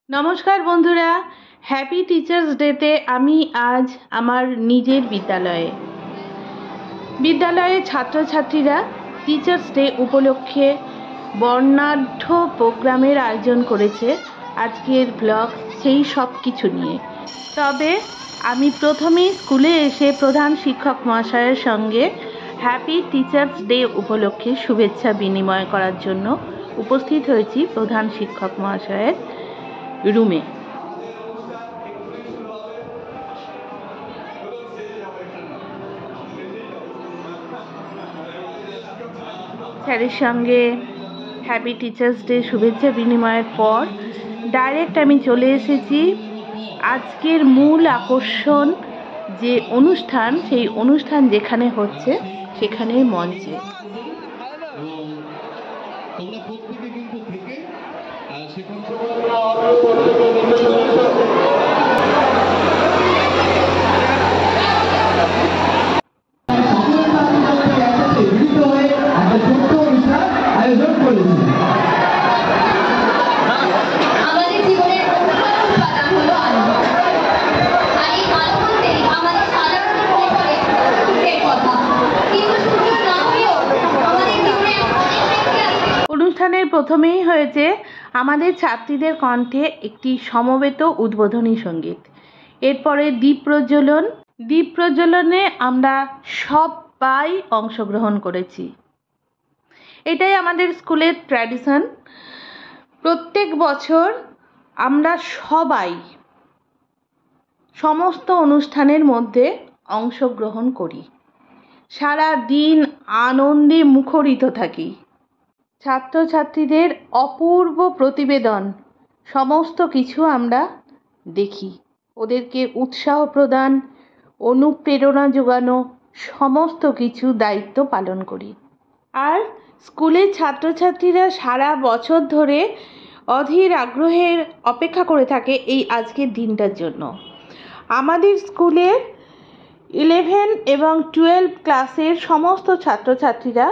নমস্কার বন্ধুরা, happy teachers ডেতে আমি আজ আমার নিজের বিদ্যালয়ে ছাত্রছাত্রীরা টিচার্স ডে উপলক্ষে বর্ণাঢ্য প্রোগ্রামের আয়োজন করেছে। আজকের ব্লগ সেই সব কিছু নিয়ে। তবে আমি প্রথমেই স্কুলে এসে প্রধান শিক্ষক মহাশয়ের সঙ্গে হ্যাপি টিচার্স ডে উপলক্ষে শুভেচ্ছা বিনিময় করার জন্য উপস্থিত হয়েছি প্রধান শিক্ষক মহাশয়ের রুমে। স্যারের সঙ্গে হ্যাপি টিচার্স ডে শুভেচ্ছা বিনিময়ের পর ডাইরেক্ট আমি চলে এসেছি আজকের মূল আকর্ষণ যে অনুষ্ঠান, সেই অনুষ্ঠান যেখানে হচ্ছে সেখানে মঞ্চে। অনুষ্ঠানের প্রথমেই হয়েছে আমাদের ছাত্রীদের কণ্ঠে একটি সমবেত উদ্বোধনী সঙ্গীত। এরপরে দ্বীপ প্রজ্বলনে আমরা সবাই অংশগ্রহণ করেছি। এটাই আমাদের স্কুলের ট্র্যাডিশন। প্রত্যেক বছর আমরা সবাই সমস্ত অনুষ্ঠানের মধ্যে অংশগ্রহণ করি, সারা দিন আনন্দে মুখরিত থাকি। ছাত্রছাত্রীদের অপূর্ব প্রতিবেদন সমস্ত কিছু আমরা দেখি, ওদেরকে উৎসাহ প্রদান, অনুপ্রেরণা যোগানো সমস্ত কিছু দায়িত্ব পালন করি। আর স্কুলের ছাত্রছাত্রীরা সারা বছর ধরে অধীর আগ্রহের অপেক্ষা করে থাকে এই আজকের দিনটার জন্য। আমাদের স্কুলের 11 এবং 12 ক্লাসের সমস্ত ছাত্রছাত্রীরা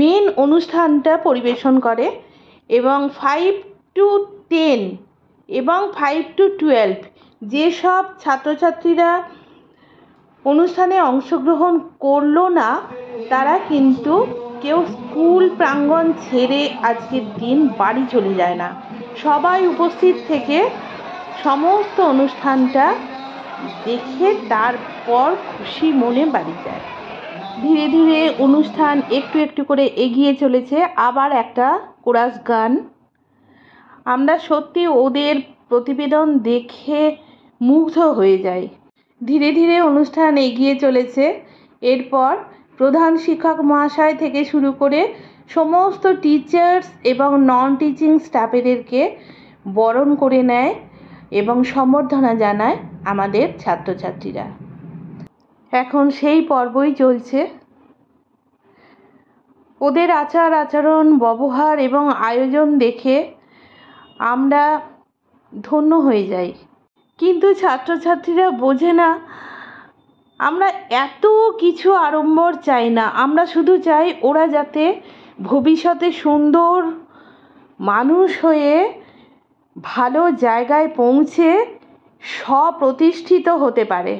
মেন অনুষ্ঠানটা পরিবেশন করে এবং 5 to 10 এবং 5 to 12 যেসব ছাত্রছাত্রীরা অনুষ্ঠানে অংশগ্রহণ করলো না, তারা কিন্তু কেউ স্কুল প্রাঙ্গণ ছেড়ে আজকের দিন বাড়ি চলে যায় না। সবাই উপস্থিত থেকে সমস্ত অনুষ্ঠানটা দেখে তারপর খুশি মনে বাড়ি যায়। ধীরে ধীরে অনুষ্ঠান একটু একটু করে এগিয়ে চলেছে। আবার একটা কোরাস গান। আমরা সত্যি ওদের প্রতিবেদন দেখে মুগ্ধ হয়ে যাই। ধীরে ধীরে অনুষ্ঠান এগিয়ে চলেছে। এরপর প্রধান শিক্ষক মহাশয় থেকে শুরু করে সমস্ত টিচার্স এবং নন টিচিং স্টাফেদেরকে বরণ করে নেয় এবং সম্বর্ধনা জানায় আমাদের ছাত্রছাত্রীরা। এখন সেই পর্বই চলছে। ওদের আচার আচরণ, ব্যবহার এবং আয়োজন দেখে আমরা ধন্য হয়ে যাই। কিন্তু ছাত্রছাত্রীরা বোঝে না, আমরা এত কিছু আড়ম্বর চাই না। আমরা শুধু চাই ওরা যাতে ভবিষ্যতে সুন্দর মানুষ হয়ে ভালো জায়গায় পৌঁছে স্বপ্রতিষ্ঠিত হতে পারে।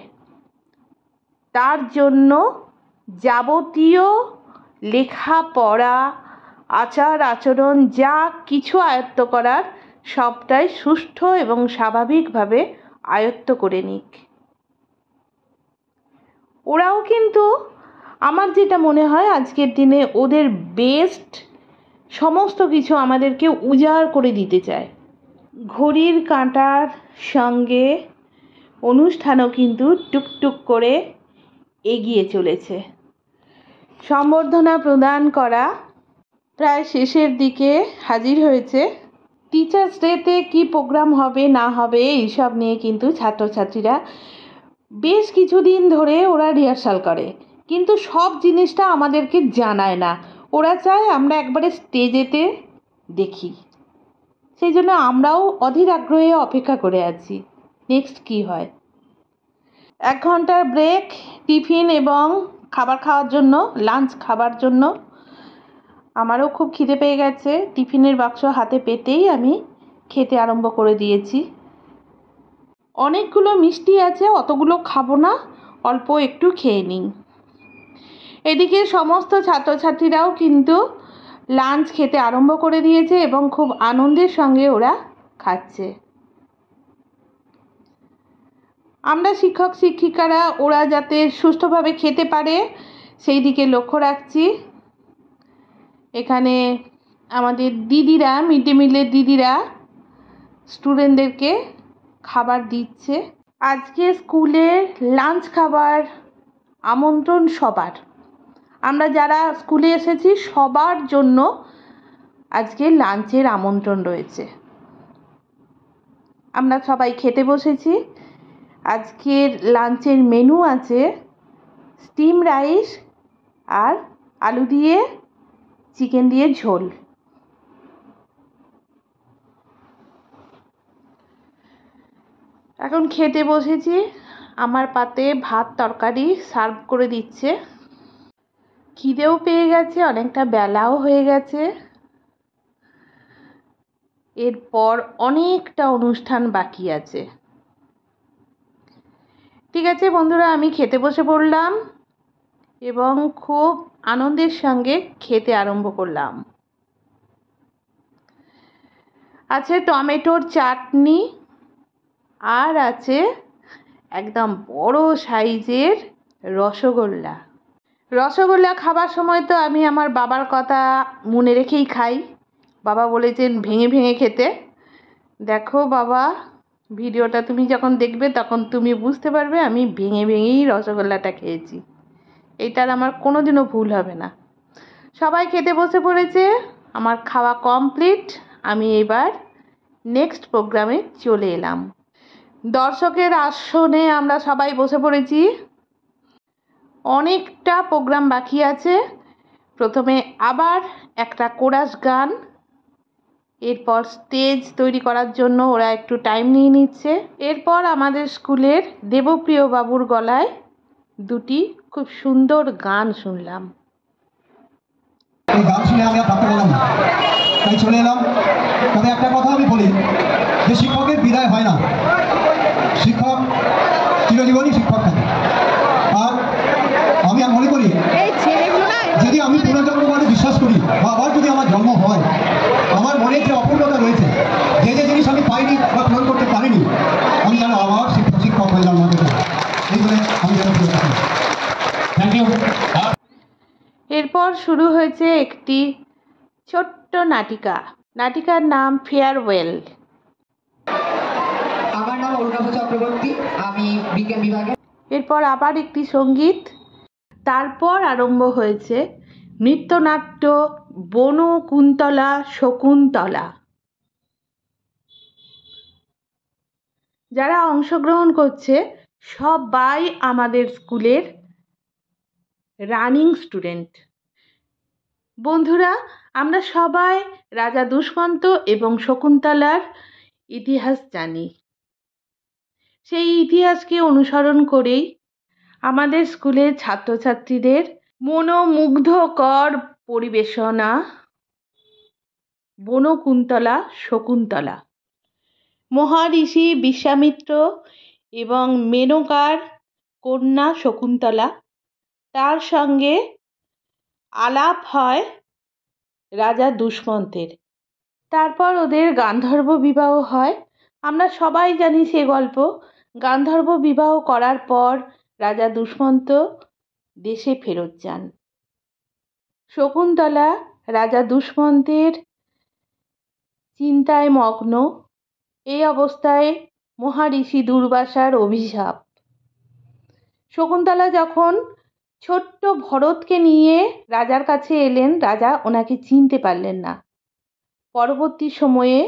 তার জন্য যাবতীয় লেখাপড়া, আচার আচরণ যা কিছু আয়ত্ত করার সবটাই সুষ্ঠু এবং স্বাভাবিকভাবে আয়ত্ত করে নিক। ওরাও কিন্তু আমার যেটা মনে হয় আজকের দিনে ওদের বেস্ট সমস্ত কিছু আমাদেরকে উজাড় করে দিতে চায়। ঘড়ির কাঁটার সঙ্গে অনুষ্ঠানও কিন্তু টুকটুক করে এগিয়ে চলেছে। সম্বর্ধনা প্রদান করা প্রায় শেষের দিকে হাজির হয়েছে। টিচার্স ডেতে কী প্রোগ্রাম হবে না হবে এইসব নিয়ে কিন্তু ছাত্রছাত্রীরা বেশ কিছুদিন ধরে ওরা রিহার্সাল করে, কিন্তু সব জিনিসটা আমাদেরকে জানায় না। ওরা চায় আমরা একবারে স্টেজেতে দেখি। সেই জন্য আমরাও অধীর আগ্রহে অপেক্ষা করে আছি নেক্সট কি হয়। 1 ঘন্টার ব্রেক, টিফিন এবং খাবার খাওয়ার জন্য, লাঞ্চ খাবার জন্য। আমারও খুব খিদে পেয়ে গেছে। টিফিনের বাক্স হাতে পেতেই আমি খেতে আরম্ভ করে দিয়েছি। অনেকগুলো মিষ্টি আছে, অতগুলো খাবো না, অল্প একটু খেয়ে নিই। এদিকে সমস্ত ছাত্রছাত্রীরাও কিন্তু লাঞ্চ খেতে আরম্ভ করে দিয়েছে এবং খুব আনন্দের সঙ্গে ওরা খাচ্ছে। আমরা শিক্ষক শিক্ষিকারা ওরা যাতে সুষ্ঠুভাবে খেতে পারে সেই দিকে লক্ষ্য রাখছি। এখানে আমাদের দিদিরা, মিড ডে মিলের দিদিরা স্টুডেন্টদেরকে খাবার দিচ্ছে। আজকে স্কুলে লাঞ্চ খাবার আমন্ত্রণ সবার। আমরা যারা স্কুলে এসেছি সবার জন্য আজকে লাঞ্চের আমন্ত্রণ রয়েছে। আমরা সবাই খেতে বসেছি। আজকের লাঞ্চের মেনু আছে স্টিম রাইস আর আলু দিয়ে চিকেন দিয়ে ঝোল। এখন খেতে বসেছি। আমার পাতে ভাত তরকারি সার্ভ করে দিচ্ছে। খিদেও পেয়ে গেছে, অনেকটা বেলাও হয়ে গেছে। এরপর অনেকটা অনুষ্ঠান বাকি আছে। ঠিক আছে বন্ধুরা, আমি খেতে বসে পড়লাম এবং খুব আনন্দের সঙ্গে খেতে আরম্ভ করলাম। আছে টমেটোর চাটনি আর আছে একদম বড় সাইজের রসগোল্লা। রসগোল্লা খাবার সময় তো আমি আমার বাবার কথা মনে রেখেই খাই। বাবা বলেছেন ভেঙে ভেঙে খেতে। দেখো বাবা, ভিডিওটা তুমি যখন দেখবে তখন তুমি বুঝতে পারবে আমি ভেঙে ভেঙেই রসগোল্লাটা খেয়েছি। এইটার আমার কোনোদিনও ভুল হবে না। সবাই খেতে বসে পড়েছে, আমার খাওয়া কমপ্লিট। আমি এবার নেক্সট প্রোগ্রামে চলে এলাম। দর্শকের আসনে আমরা সবাই বসে পড়েছি। অনেকটা প্রোগ্রাম বাকি আছে। প্রথমে আবার একটা কোরাস গান, এরপর স্টেজ তৈরি করার জন্য ওরা একটু টাইম নিয়ে নিচ্ছে। এরপর আমাদের স্কুলের দেবপ্রিয় বাবুর গলায় দুটি খুব সুন্দর গান শুনলাম। এই গান শুনে আমি আর থাকতে পারলাম না, তাই চলে এলাম। তবে একটা কথা আমি বলি যে শিক্ষকের বিদায় হয় না, শিক্ষক চিরজীবনই শিক্ষক থাকে। আর আমি মনে করি যদি আমি পুনর্জন্মবাদে বিশ্বাস করি বা আবার যদি আমার জন্ম হয়, আমার মনে যে অপূর্ণতা রয়েছে, যে যে জিনিস আমি পাইনি বা পূরণ করতে পারিনি, আমি যেন আবার শিক্ষক হয়ে জন্ম দিতে পারি। এই বলে আমি যেন থ্যাংক ইউ। এরপর শুরু হয়েছে একটি ছোট্ট নাটিকা। নাটিকার নাম ফেয়ারওয়েল। আমার নাম অরুণাভ চক্রবর্তী, আমি বিজ্ঞান বিভাগে। এরপর আবার একটি সঙ্গীত। তারপর আরম্ভ হয়েছে নৃত্যনাট্য বনকুন্তলা শকুন্তলা। যারা অংশগ্রহণ করছে সবাই আমাদের স্কুলের রানিং স্টুডেন্ট। বন্ধুরা, আমরা সবাই রাজা দুষ্মন্ত এবং শকুন্তলার ইতিহাস জানি। সেই ইতিহাসকে অনুসরণ করেই আমাদের স্কুলের ছাত্রছাত্রীদের মনোমুগ্ধকর পরিবেশনা বনকুন্তলা শকুন্তলা। মহারিষি বিশ্বামিত্র এবং মেনকার কন্যা শকুন্তলা, তার সঙ্গে আলাপ হয় রাজা দুষ্মন্তের। তারপর ওদের গান্ধর্ব বিবাহ হয়। আমরা সবাই জানি সে গল্প। গান্ধর্ব বিবাহ করার পর রাজা দুষ্মন্ত দেশে ফেরত যান। শকুন্তলা রাজা দুষ্মন্তের চিন্তায় মগ্ন। এই অবস্থায় মহারিষি দুর্বাসার অভিশাপ। শকুন্তলা যখন ছোট্ট ভরতকে নিয়ে রাজার কাছে এলেন, রাজা ওনাকে চিনতে পারলেন না। পরবর্তী সময়ে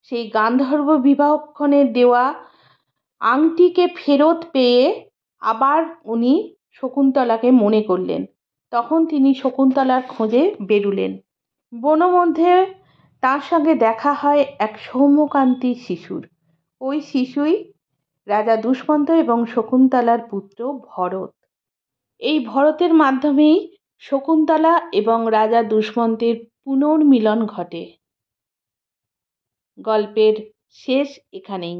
সেই গান্ধর্ব বিবাহক্ষণে দেওয়া আংটিকে ফেরত পেয়ে আবার উনি শকুন্তলাকে মনে করলেন। তখন তিনি শকুন্তলার খোঁজে বেরুলেন। বনমধ্যে তার সঙ্গে দেখা হয় এক সৌম্যকান্তি শিশুর। ওই শিশুই রাজা দুষ্মন্ত এবং শকুন্তলার পুত্র ভরত। এই ভরতের মাধ্যমেই শকুন্তলা এবং রাজা দুষ্মন্তের পুনর্মিলন ঘটে। গল্পের শেষ এখানেই।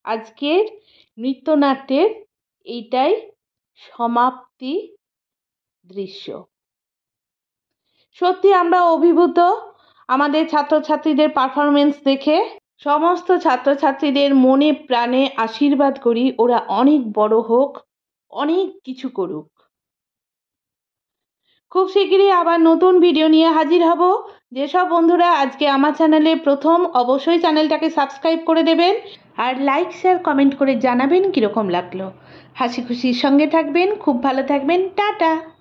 আজকের নৃত্যনাট্যের এইটাই সমাপ্তি দৃশ্য। সত্যি আমরা অভিভূত আমাদের ছাত্রছাত্রীদের পারফরমেন্স দেখে। সমস্ত ছাত্রছাত্রীদের মনে প্রাণে আশীর্বাদ করি ওরা অনেক বড় হোক, অনেক কিছু করুক। খুব শিগগিরই আবার নতুন ভিডিও নিয়ে হাজির হব। যেসব বন্ধুরা আজকে আমার চ্যানেলে প্রথম, অবশ্যই চ্যানেলটাকে সাবস্ক্রাইব করে দেবেন আর লাইক শেয়ার কমেন্ট করে জানাবেন কীরকম লাগলো। হাসি খুশির সঙ্গে থাকবেন, খুব ভালো থাকবেন, টাটা।